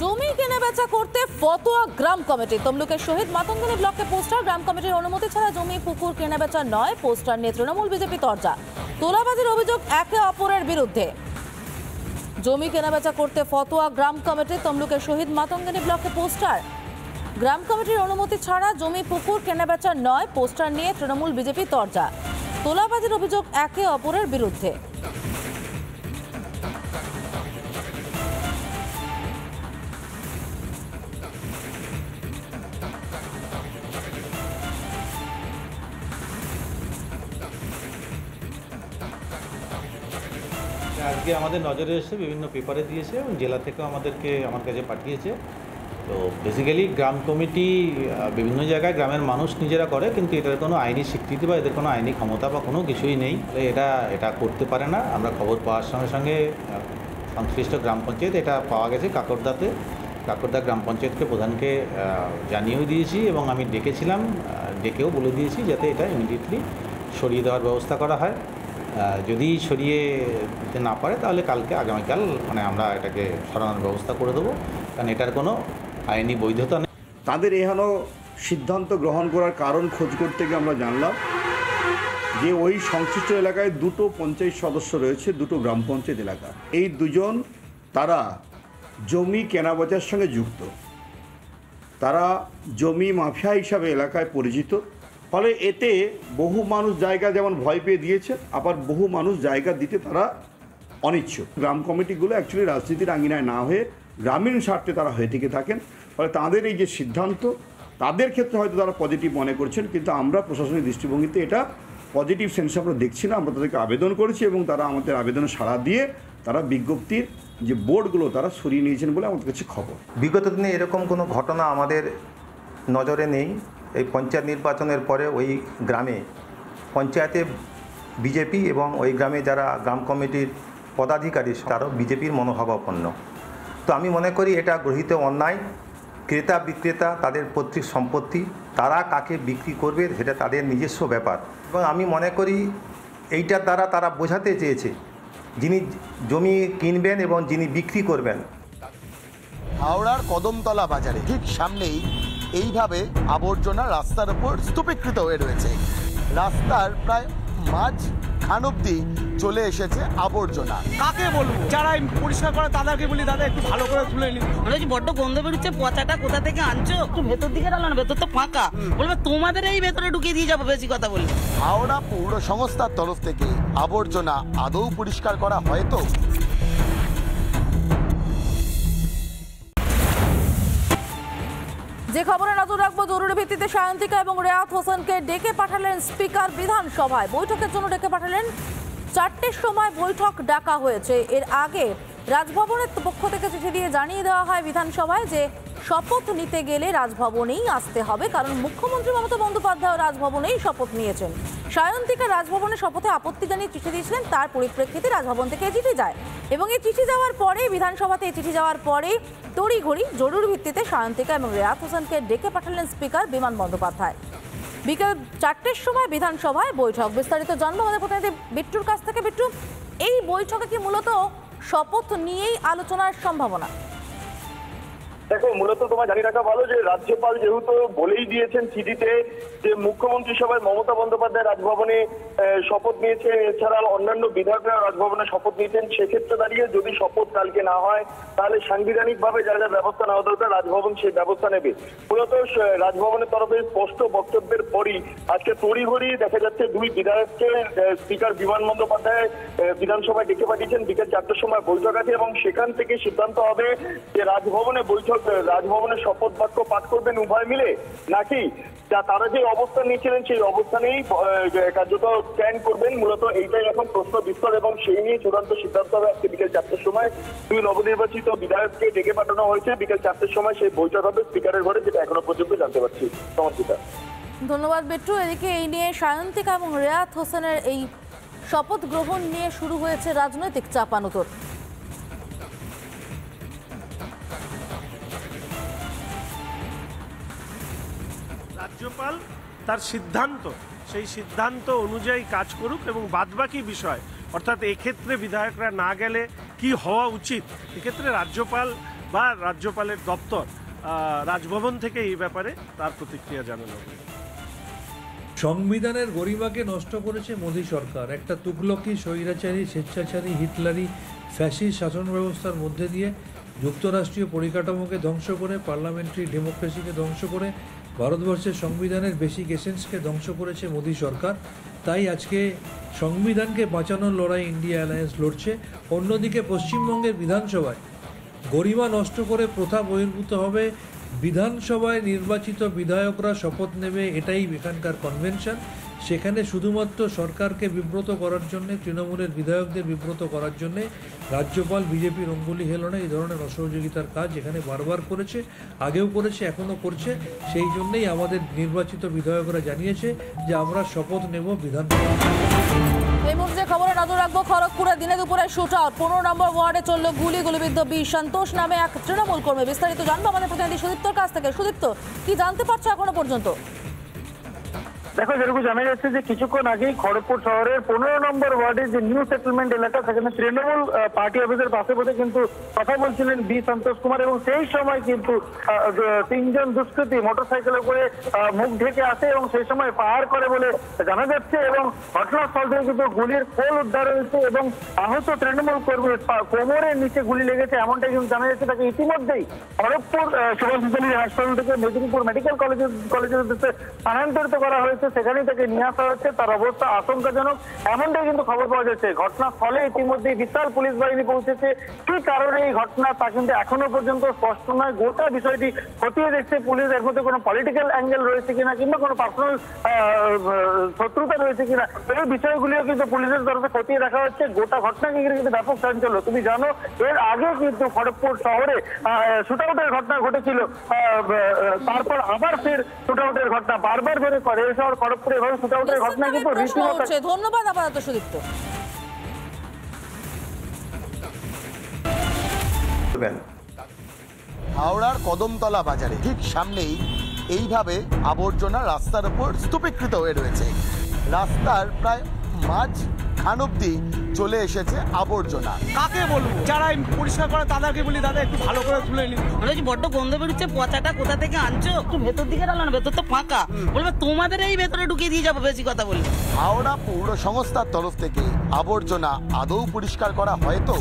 জমি কেনাবেচা করতে ফতোয়া গ্রাম কমিটি। তমলুকের শহীদ মাতঙ্গিনী ব্লকে পোস্টার। গ্রাম কমিটির অনুমতি ছাড়া জমি পুকুর কেনাবেচা নয়, পোস্টার নিয়ে তৃণমূল বিজেপি তরজা। তোলাবাজির অভিযোগ একে অপরের বিরুদ্ধে। জমি কেনাবেচা করতে ফতোয়া গ্রাম কমিটি। তমলুকের শহীদ মাতঙ্গিনী ব্লকে পোস্টার। গ্রাম কমিটির অনুমতি ছাড়া জমি পুকুর কেনাবেচা নয়, পোস্টার নিয়ে তৃণমূল বিজেপি তরজা। তোলাবাজির অভিযোগ একে অপরের বিরুদ্ধে। আজকে আমাদের নজরে এসে বিভিন্ন পেপারে দিয়েছে এবং জেলা থেকেও আমার কাছে পাঠিয়েছে। তো বেসিক্যালি গ্রাম কমিটি বিভিন্ন জায়গায় গ্রামের মানুষ নিজেরা করে, কিন্তু এটার কোনো আইনি স্বীকৃতি বা এদের কোনো আইনি ক্ষমতা বা কোনো কিছুই নেই। এটা করতে পারে না। আমরা খবর পাওয়ার সঙ্গে সঙ্গে সংশ্লিষ্ট গ্রাম পঞ্চায়েত, এটা পাওয়া গেছে কাকরদা গ্রাম পঞ্চায়েতকে প্রধানকে জানিয়েও দিয়েছি এবং আমি ডেকেও বলে দিয়েছি যাতে এটা ইমিডিয়েটলি সরিয়ে দেওয়ার ব্যবস্থা করা হয়। যদি সরিয়ে দিতে না পারে তাহলে আগামীকাল আমরা এটাকে সরানোর ব্যবস্থা করে দেবো, কারণ এটার কোনো আইনি বৈধতা নেই। তাদের এহেন সিদ্ধান্ত গ্রহণ করার কারণ খোঁজ করতে গিয়ে আমরা জানলাম যে ওই সংশ্লিষ্ট এলাকায় দুটো পঞ্চায়েত সদস্য রয়েছে, দুটো গ্রাম পঞ্চায়েত এলাকা। এই দুজন তারা জমি কেনাবেচার সঙ্গে যুক্ত, তারা জমি মাফিয়া হিসাবে এলাকায় পরিচিত। ফলে এতে বহু মানুষ জায়গা যেমন ভয় পেয়ে দিয়েছে, আবার বহু মানুষ জায়গা দিতে তারা অনিচ্ছুক। গ্রাম কমিটিগুলো অ্যাকচুয়ালি রাজনীতির আঙিনায় না হয়ে গ্রামীণ স্বার্থে তারা হয়ে থেকে থাকেন। ফলে তাদের এই যে সিদ্ধান্ত, তাদের ক্ষেত্রে হয়তো তারা পজিটিভ মনে করছেন, কিন্তু আমরা প্রশাসনিক দৃষ্টিভঙ্গিতে এটা পজিটিভ সেন্সে আমরা দেখছি না। আমরা তাদেরকে আবেদন করেছি এবং তারা আমাদের আবেদনে সাড়া দিয়ে তারা বিজ্ঞপ্তির যে বোর্ডগুলো তারা সরিয়ে নিয়েছেন বলে আমাদের কাছে খবর। বিগত দিনে এরকম কোনো ঘটনা আমাদের নজরে নেই। এই পঞ্চায়েত নির্বাচনের পরে ওই গ্রামে পঞ্চায়েতে বিজেপি এবং ওই গ্রামে যারা গ্রাম কমিটির পদাধিকারী তারাও বিজেপির মনোভাবাপন্ন। তো আমি মনে করি এটা গৃহীত অন্যায়। ক্রেতা বিক্রেতা তাদের পৈতৃক সম্পত্তি, তারা কাকে বিক্রি করবে সেটা তাদের নিজস্ব ব্যাপার। এবং আমি মনে করি এইটার দ্বারা তারা বোঝাতে চেয়েছে যিনি জমি কিনবেন এবং যিনি বিক্রি করবেন। হাওড়ার কদমতলা বাজারে ঠিক সামনেই এইভাবে আবর্জনা রাস্তার উপর স্তূপীকৃত হয়ে রয়েছে। রাস্তার প্রায় মাঝখান অব্দি চলে এসেছে আবর্জনা। কাকে বলবো? যারা পরিষ্কার করে তাদেরকে বলি দাদা একটু ভালো করে তুলে নিন। বলছি বড্ড গন্ধ বেরোচ্ছে, পচাটা কোথা থেকে আনছো? একটু ভেতর দিকে ডালো না, ভেতর তো ফাঁকা। বলবে তোমাদের এই ভেতরে ঢুকিয়ে দিয়ে যাবো বেশি কথা বললে। হাওড়া পৌর সংস্থার তরফ থেকে আবর্জনা আদৌ পরিষ্কার করা হয় তো? যে খবরে নজর রাখবো, জরুরি ভিত্তিতে সায়ন্তিকা এবং রেয়াত হোসেনকে ডেকে পাঠালেন স্পিকার বিধানসভায়। বৈঠকের জন্য ডেকে পাঠালেন। 4টের সময় বৈঠক ডাকা হয়েছে। এর আগে রাজভবনের পক্ষ থেকে চিঠি দিয়ে জানিয়ে দেওয়া হয় বিধানসভায় যে শপথ নিতে গেলে রাজভবনেই আসতে হবে, কারণ মুখ্যমন্ত্রী মমতা বন্দ্যোপাধ্যায় রাজভবনেই শপথ নিয়েছেন। সায়ন্তিকা রাজভবনের শপথে আপত্তি জানিয়ে চিঠি দিয়েছিলেন। তার পরিপ্রেক্ষিতে রাজভবন থেকে চিঠি যায় এবং এই চিঠি যাওয়ার পরে বিধানসভাতে চিঠি যাওয়ার পরে তড়িঘড়ি জরুরি ভিত্তিতে সায়ন্তিকা এবং রেয়াত হোসেনকে ডেকে পাঠালেন স্পিকার বিমান বন্দ্যোপাধ্যায়। বিকেল 4টের সময় বিধানসভায় বৈঠক। বিস্তারিত জানবো আমাদের প্রতিনিধি বিট্টুর কাছ থেকে। বিট্টু, এই বৈঠকে কি মূলত শপথ নিয়েই আলোচনার সম্ভাবনা? দেখো, মূলত তোমার জানিয়ে রাখা ভালো যে রাজ্যপাল যেহেতু বলেই দিয়েছেন চিঠিতে যে মুখ্যমন্ত্রী সভায় মমতা বন্দ্যোপাধ্যায় রাজভবনে শপথ নিয়েছেন, এছাড়াও অন্যান্য বিধায়করা রাজভবনে শপথ নিয়েছেন। সেক্ষেত্রে দাঁড়িয়ে যদি শপথ কালকে না হয় তাহলে সাংবিধানিকভাবে যা যা ব্যবস্থা নেওয়া দরকার রাজভবন সেই ব্যবস্থা নেবে। মূলত রাজভবনের তরফে স্পষ্ট বক্তব্যের পরই আজকে তড়িঘড়ি দেখা যাচ্ছে দুই বিধায়ককে স্পিকার বিমান বন্দ্যোপাধ্যায় বিধানসভায় ডেকে পাঠিয়েছেন। বিকেল 4টের সময় বৈঠক আছে এবং সেখান থেকে সিদ্ধান্ত হবে যে রাজভবনে শপথ বাক্য পাঠ করবেন উভয় মিলে, নাকি তারা যে অবস্থান নিয়েছিলেন সেই অবস্থানেই কার্যত স্ট্যান্ড করবেন। মূলত এইটাই এখন প্রশ্ন বিস্তর এবং সেই নিয়ে চূড়ান্ত সিদ্ধান্ত হবে আজকে বিকেল 4টের সময়। দুই নবনির্বাচিত বিধায়ককে ডেকে পাঠানো হয়েছে। বিকেল 4টের সময় সেই বৈঠক হবে স্পিকারের ঘরে, যেটা এখনো পর্যন্ত জানতে পারছি। সমর্থিতা, ধন্যবাদ বিট্টু। এদিকে এই নিয়ে সায়ন্তিকা এবং রেয়াত হোসেনের এই শপথ গ্রহণ নিয়ে শুরু হয়েছে রাজনৈতিক চাপানোতর। রাজ্যপাল তার সিদ্ধান্ত, সেই সিদ্ধান্ত অনুযায়ী কাজ করুক এবং বাদবাকি বিষয়, অর্থাৎ এক্ষেত্রে বিধায়করা না গেলে কি হওয়া উচিত, এক্ষেত্রে রাজ্যপাল বা রাজ্যপালের দপ্তর রাজভবন থেকে এই ব্যাপারে তার প্রতিক্রিয়া জানানো হবে। সংবিধানের গরিমাকে নষ্ট করেছে মোদী সরকার। একটা তুগলকি, স্বৈরাচারী, স্বেচ্ছাচারী, হিটলারি, ফ্যাসিস্ট শাসন ব্যবস্থার মধ্যে দিয়ে যুক্তরাষ্ট্রীয় পরিকাঠামোকে ধ্বংস করে, পার্লামেন্টারি ডেমোক্রেসিকে ধ্বংস করে, ভারতবর্ষের সংবিধানের বেসিক এসেন্সকে ধ্বংস করেছে মোদী সরকার। তাই আজকে সংবিধানকে বাঁচানোর লড়াই ইন্ডিয়া অ্যালায়েন্স লড়ছে। অন্যদিকে পশ্চিমবঙ্গের বিধানসভায় গরিমা নষ্ট করে প্রথা বহির্ভূত হবে, বিধানসভায় নির্বাচিত বিধায়করা শপথ নেবে, এটাই এখানকার কনভেনশন। সেখানে শুধুমাত্র সরকারকে বিব্রত করার জন্যে, তৃণমূলের বিধায়কদের বিব্রত করার জন্যে রাজ্যপাল বিজেপির অঙ্গুলি হেলনে এই ধরনের অসহযোগিতার কাজ এখানে বারবার করেছে, আগেও করেছে, এখনও করছে। সেই জন্যেই আমাদের নির্বাচিত বিধায়করা জানিয়েছে যে আমরা শপথ নেব বিধানসভা। এই মুহূর্তে খবরে নজর রাখবো খড়গপুরে দিনে দুপুরে শুট আউট। 15 নম্বর ওয়ার্ডে চলল গুলিবিদ্ধ বি সন্তোষ নামে এক তৃণমূল কর্মী। বিস্তারিত জানবো আমাদের প্রতিনিধি সুদীপ্তর কাছ থেকে। সুদীপ্ত, কি জানতে পারছো এখনো পর্যন্ত? দেখো, যেরকম জানা যাচ্ছে যে কিছুক্ষণ আগেই খড়গপুর শহরের 15 নম্বর ওয়ার্ডের যে নিউ সেটেলমেন্ট এলাকা, সেখানে তৃণমূল পার্টি অফিসের পাশে বসে কিন্তু কথা বলছিলেন বি সন্তোষ কুমার, এবং সেই সময় কিন্তু 3 জন দুষ্কৃতী মোটরসাইকেলে করে মুখ ঢেকে আসে এবং সেই সময় পাহাড় করে বলে জানা যাচ্ছে। এবং ঘটনাস্থল থেকে কিন্তু গুলির খোল উদ্ধার হয়েছে এবং আহত তৃণমূল কর্মীর কোমরের নিচে গুলি লেগেছে, এমনটাই কিন্তু জানা যাচ্ছে। তাকে ইতিমধ্যেই খড়গপুর সুভাষিতালী হাসপাতাল থেকে মেদিনীপুর মেডিকেল কলেজের উদ্দেশ্যে স্থানান্তরিত করা হয়েছে। সেখানেই তাকে নিয়ে আসা হচ্ছে। তার অবস্থা আশঙ্কাজনক, এমনটাই কিন্তু খবর পাওয়া যাচ্ছে। ঘটনাস্থলে ইতিমধ্যেই বিশাল পুলিশ বাহিনী পৌঁছেছে। কি কারণে এই ঘটনা তা কিন্তু এখনো পর্যন্ত স্পষ্ট নয়। গোটা বিষয়টি খতিয়ে দেখছে পুলিশ। এর মধ্যে কোনো পলিটিক্যাল অ্যাঙ্গেল রয়েছে কিনা কিংবা কোনো পার্সোনাল শত্রুতা রয়েছে কিনা, এই বিষয়গুলিও কিন্তু পুলিশের তরফে খতিয়ে দেখা হচ্ছে। গোটা ঘটনাকে ঘিরে কিন্তু ব্যাপক চাঞ্চল্য। তুমি জানো, এর আগে কিন্তু খড়গপুর শহরে শুটআউটের ঘটনা ঘটেছিল, তারপর আবার ফের শুটআউটের ঘটনা বারবার করে করে শহর খড়গপুরে এভাবে শুটআউটের ঘটনা কিন্তু রীতিমতো। ধন্যবাদ আপাতত সুদীপ্ত। হাওড়ার কদমতলা বাজারে ঠিক সামনেই এইভাবে আবর্জনা রাস্তার উপর স্তূপীকৃত হয়ে রয়েছে। রাস্তার প্রায় মাঝ খান অব্দি চলে এসেছে আবর্জনা। কাকে বলবো? যারা পরিষ্কার করে তাদেরকে বলি, দাদা একটু ভালো করে তুলে নিন। বলছি বড্ড গন্ধ বেরোচ্ছে, পচাটা কোথা থেকে আনছো? একটু ভেতর দিকে ডালো না, ভেতর তো ফাঁকা। বলবে তোমাদের এই ভেতরে ঢুকিয়ে দিয়ে যাবো, বেশি কথা বলি। হাওড়া পৌর সংস্থার তরফ থেকে আবর্জনা আদৌ পরিষ্কার করা হয় তো?